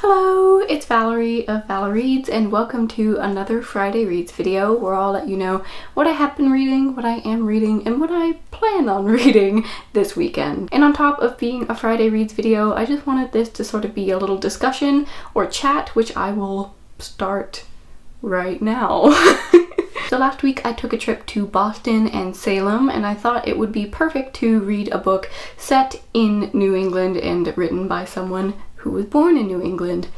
Hello, it's Valerie of Val Reads, and welcome to another Friday Reads video where I'll let you know what I have been reading, what I am reading, and what I plan on reading this weekend. And on top of being a Friday Reads video, I just wanted this to sort of be a little discussion or chat, which I will start right now. So last week I took a trip to Boston and Salem, and I thought it would be perfect to read a book set in New England and written by someone who was born in New England,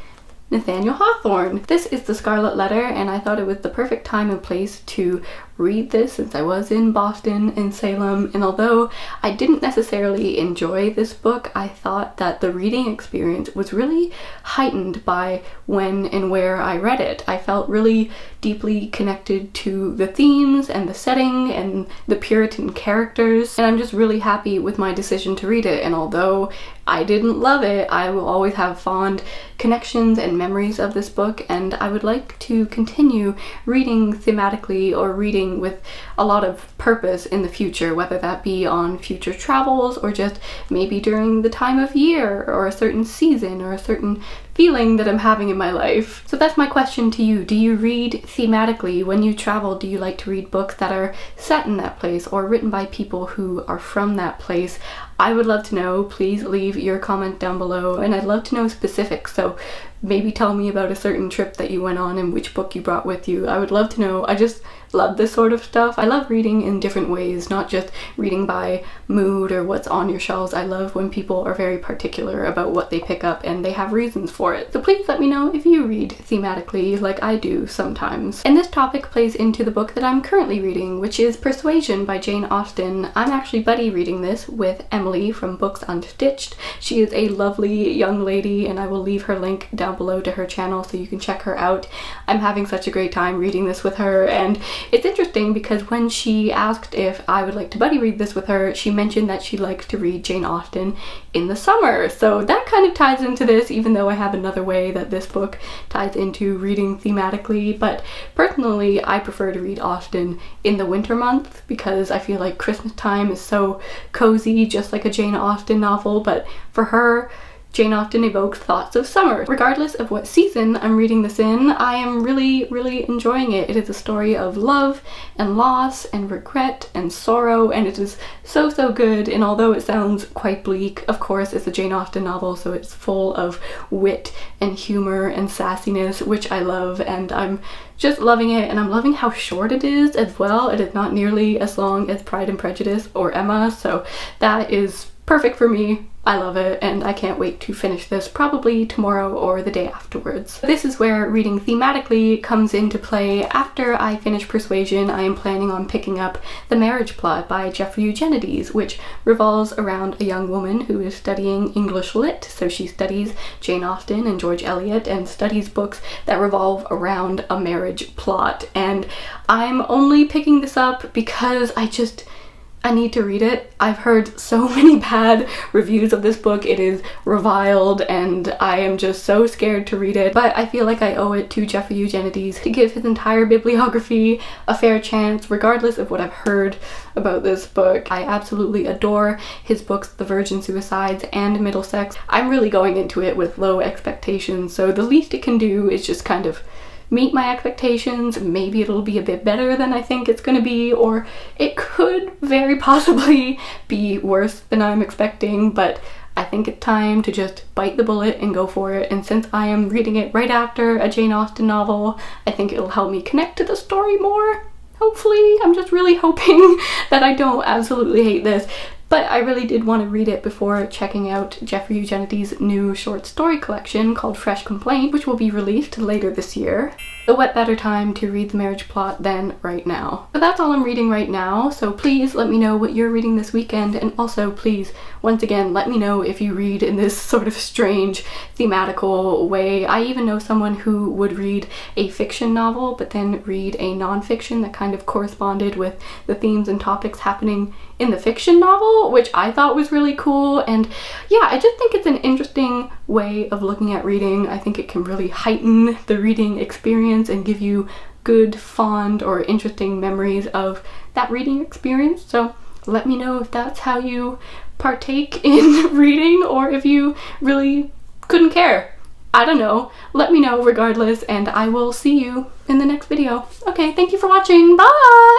Nathaniel Hawthorne. This is The Scarlet Letter, and I thought it was the perfect time and place to read this since I was in Boston and Salem. And although I didn't necessarily enjoy this book, I thought that the reading experience was really heightened by when and where I read it. I felt really deeply connected to the themes and the setting and the Puritan characters, and I'm just really happy with my decision to read it. And although I didn't love it, I will always have fond connections and memories of this book, and I would like to continue reading thematically or reading with a lot of purpose in the future, whether that be on future travels or just maybe during the time of year or a certain season or a certain feeling that I'm having in my life. So that's my question to you. Do you read thematically when you travel? Do you like to read books that are set in that place or written by people who are from that place? I would love to know. Please leave your comment down below, and I'd love to know specifics. So maybe tell me about a certain trip that you went on and which book you brought with you. I would love to know. I just love this sort of stuff. I love reading in different ways, not just reading by mood or what's on your shelves. I love when people are very particular about what they pick up and they have reasons for it. So please let me know if you read thematically like I do sometimes. And this topic plays into the book that I'm currently reading, which is Persuasion by Jane Austen. I'm actually buddy reading this with Emily from Books Unstitched. She is a lovely young lady, and I will leave her link down below to her channel so you can check her out. I'm having such a great time reading this with her, and it's interesting because when she asked if I would like to buddy read this with her, she mentioned that she likes to read Jane Austen in the summer. So that kind of ties into this, even though I have another way that this book ties into reading thematically. But personally, I prefer to read Austen in the winter months because I feel like Christmas time is so cozy, just like a Jane Austen novel. But for her, Jane Austen evokes thoughts of summer. Regardless of what season I'm reading this in, I am really enjoying it. It is a story of love and loss and regret and sorrow, and it is so good. And although it sounds quite bleak, of course it's a Jane Austen novel, so it's full of wit and humor and sassiness, which I love, and I'm just loving it. And I'm loving how short it is as well. It is not nearly as long as Pride and Prejudice or Emma, so that is perfect for me. I love it, and I can't wait to finish this probably tomorrow or the day afterwards. This is where reading thematically comes into play. After I finish Persuasion, I am planning on picking up The Marriage Plot by Jeffrey Eugenides, which revolves around a young woman who is studying English Lit. So she studies Jane Austen and George Eliot and studies books that revolve around a marriage plot. And I'm only picking this up because I need to read it. I've heard so many bad reviews of this book. It is reviled, and I am just so scared to read it. But I feel like I owe it to Jeffrey Eugenides to give his entire bibliography a fair chance, regardless of what I've heard about this book. I absolutely adore his books, The Virgin Suicides and Middlesex. I'm really going into it with low expectations, so the least it can do is just kind of meet my expectations. Maybe it'll be a bit better than I think it's gonna be, or it could very possibly be worse than I'm expecting, but I think it's time to just bite the bullet and go for it. And since I am reading it right after a Jane Austen novel, I think it'll help me connect to the story more. Hopefully. I'm just really hoping that I don't absolutely hate this. But I really did want to read it before checking out Jeffrey Eugenides' new short story collection called Fresh Complaint, which will be released later this year. So what better time to read The Marriage Plot than right now? So that's all I'm reading right now, so please let me know what you're reading this weekend, and also please, once again, let me know if you read in this sort of strange thematical way. I even know someone who would read a fiction novel but then read a non-fiction that kind of corresponded with the themes and topics happening in the fiction novel, which I thought was really cool. And yeah, I just think it's an interesting way of looking at reading. I think it can really heighten the reading experience and give you good, fond, or interesting memories of that reading experience. So let me know if that's how you partake in reading, or if you really couldn't care I don't know. Let me know regardless, and I will see you in the next video. Okay, thank you for watching. Bye!